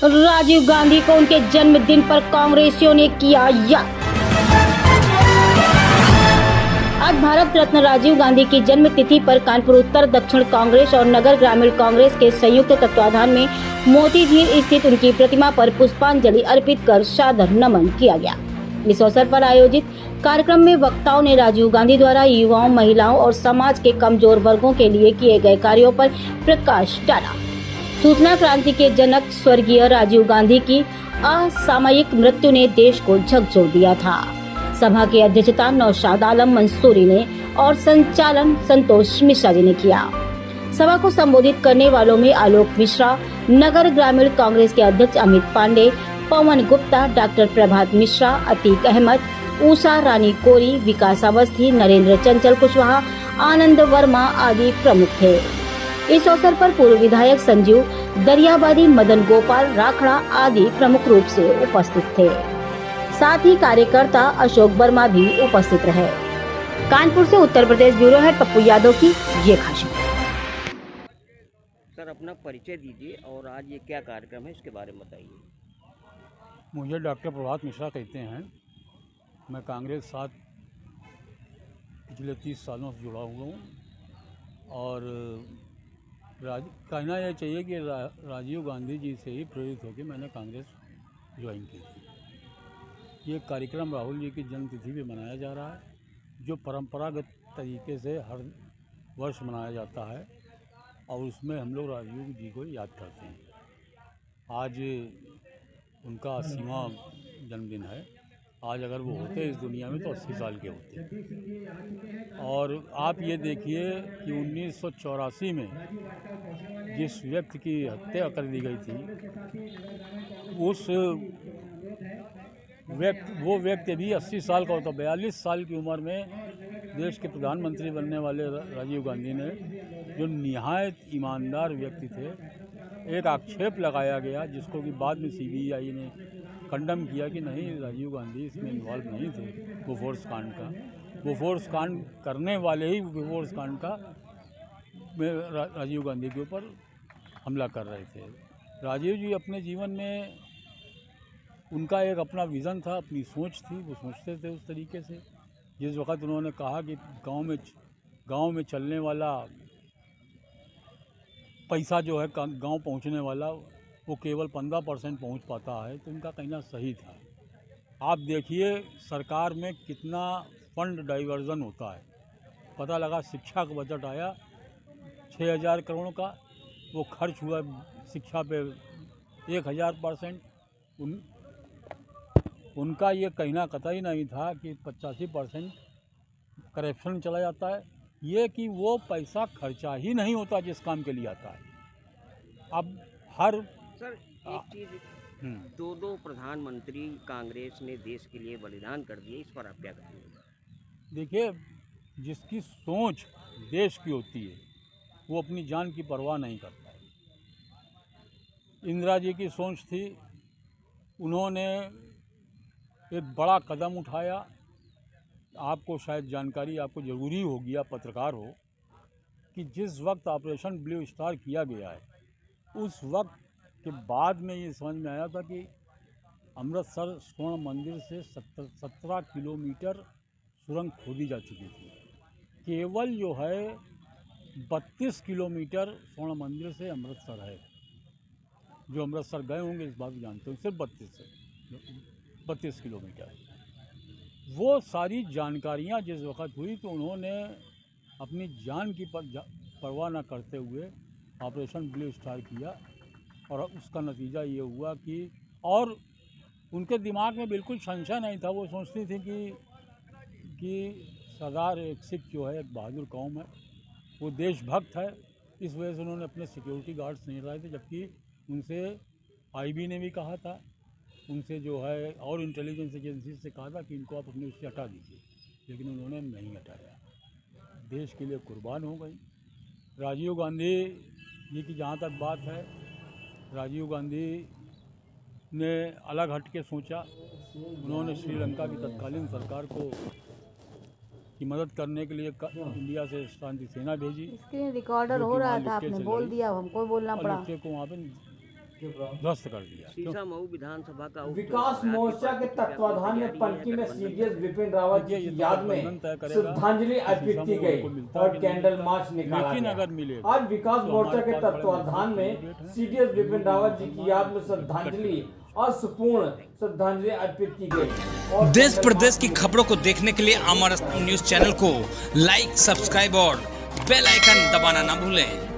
राजीव गांधी को उनके जन्मदिन पर कांग्रेसियों ने किया याद। आज भारत रत्न राजीव गांधी की जन्म तिथि पर कानपुर उत्तर दक्षिण कांग्रेस और नगर ग्रामीण कांग्रेस के संयुक्त तत्वाधान में मोती झील स्थित उनकी प्रतिमा पर पुष्पांजलि अर्पित कर सादर नमन किया गया। इस अवसर पर आयोजित कार्यक्रम में वक्ताओं ने राजीव गांधी द्वारा युवाओं, महिलाओं और समाज के कमजोर वर्गों के लिए किए गए कार्यों पर प्रकाश डाला। सूचना क्रांति के जनक स्वर्गीय राजीव गांधी की असामयिक मृत्यु ने देश को झकझोर दिया था। सभा की अध्यक्षता नौशाद आलम मंसूरी ने और संचालन संतोष मिश्रा जी ने किया। सभा को संबोधित करने वालों में आलोक मिश्रा, नगर ग्रामीण कांग्रेस के अध्यक्ष अमित पांडे, पवन गुप्ता, डॉक्टर प्रभात मिश्रा, अतीक अहमद, उषा रानी कोरी, विकास अवस्थी, नरेंद्र चंचल कुशवाहा, आनंद वर्मा आदि प्रमुख थे। इस अवसर पर पूर्व विधायक संजीव दरियाबादी, मदन गोपाल राखड़ा आदि प्रमुख रूप से उपस्थित थे। साथ ही कार्यकर्ता अशोक वर्मा भी उपस्थित रहे। कानपुर से उत्तर प्रदेश ब्यूरो हेड पप्पू यादव की ये खास। सर, अपना परिचय दीजिए और आज ये क्या कार्यक्रम है इसके बारे में बताइए। मुझे डॉक्टर प्रभात मिश्रा कहते हैं। मैं कांग्रेस साथ पिछले 30 सालों से जुड़ा हुआ हूँ और कहना यह चाहिए कि राजीव गांधी जी से ही प्रेरित होकर मैंने कांग्रेस ज्वाइन की थी। ये कार्यक्रम राहुल जी की जन्मतिथि पे मनाया जा रहा है, जो परंपरागत तरीके से हर वर्ष मनाया जाता है और उसमें हम लोग राजीव जी को याद करते हैं। आज उनका 80वां जन्मदिन है। आज अगर वो होते इस दुनिया में तो 80 साल के होते। और आप ये देखिए कि 1984 में जिस व्यक्ति की हत्या कर दी गई थी, उस वो व्यक्ति भी 80 साल का होता। 42 साल की उम्र में देश के प्रधानमंत्री बनने वाले राजीव गांधी ने, जो निहायत ईमानदार व्यक्ति थे, एक आक्षेप लगाया गया जिसको कि बाद में सीबीआई ने कंडम किया कि नहीं, राजीव गांधी इसमें इन्वॉल्व नहीं थे बोफोर्स कांड का। बोफोर्स कांड करने वाले ही बोफोर्स कांड का राजीव गांधी के ऊपर हमला कर रहे थे। राजीव जी अपने जीवन में उनका एक अपना विज़न था, अपनी सोच थी, वो सोचते थे उस तरीके से। जिस वक्त उन्होंने कहा कि गांव में चलने वाला पैसा जो है गांव पहुंचने वाला, वो केवल 15% पहुंच पाता है, तो उनका कहना सही था। आप देखिए सरकार में कितना फंड डाइवर्जन होता है। पता लगा शिक्षा का बजट आया 6000 करोड़ का, वो खर्च हुआ शिक्षा पे 1000%। उनका ये कहना कतई नहीं था कि 85% करप्शन चला जाता है, ये कि वो पैसा खर्चा ही नहीं होता जिस काम के लिए आता है। अब हर सर, एक चीज़, दो प्रधानमंत्री कांग्रेस ने देश के लिए बलिदान कर दिए, इस पर आप क्या कहेंगे? देखिए, जिसकी सोच देश की होती है वो अपनी जान की परवाह नहीं करता है। इंदिरा जी की सोच थी, उन्होंने एक बड़ा कदम उठाया। आपको शायद जानकारी, आपको ज़रूरी होगी, आप पत्रकार हो, कि जिस वक्त ऑपरेशन ब्लू स्टार किया गया है, उस वक्त के बाद में ये समझ में आया था कि अमृतसर स्वर्ण मंदिर से 17 किलोमीटर सुरंग खोदी जा चुकी थी। केवल जो है 32 किलोमीटर स्वर्ण मंदिर से अमृतसर है। जो अमृतसर गए होंगे इस बात जानते हो, सिर्फ 32 किलोमीटर। वो सारी जानकारियाँ जिस वक्त हुई तो उन्होंने अपनी जान की परवाह न करते हुए ऑपरेशन ब्लू स्टार किया और उसका नतीजा ये हुआ कि, और उनके दिमाग में बिल्कुल संशय नहीं था। वो सोचती थी कि सरदार एक सिख जो है, एक बहादुर कौम है, वो देशभक्त है। इस वजह से उन्होंने अपने सिक्योरिटी गार्ड्स नहीं लगाए थे, जबकि उनसे आईबी ने भी कहा था, उनसे जो है और इंटेलिजेंस एजेंसी से कहा था कि इनको आप अपने उससे हटा दीजिए, लेकिन उन्होंने नहीं हटाया। देश के लिए कुर्बान हो गई। राजीव गांधी जी की जहाँ तक बात है, राजीव गांधी ने अलग हट के सोचा। उन्होंने श्रीलंका की तत्कालीन सरकार को की मदद करने के लिए इंडिया से शांति सेना भेजी। स्क्रीन रिकॉर्डर हो रहा था, आपने बोल दिया, हमको बोलना पड़ा। को वहाँ पे ध्वस्त कर दिया। शीशा मऊ विधानसभा का विकास मोर्चा के तत्वाधान में पनकी में सीडीएस विपिन रावत जी की याद में श्रद्धांजलि अर्पित की गई और कैंडल मार्च निकाला गया। आज विकास मोर्चा के तत्वाधान में सीडीएस विपिन रावत जी की याद में श्रद्धांजलि और सुपूर्ण श्रद्धांजलि अर्पित की गई। और देश प्रदेश की खबरों को देखने के लिए अमर न्यूज चैनल को लाइक, सब्सक्राइब और बेल आइकन दबाना ना भूलें।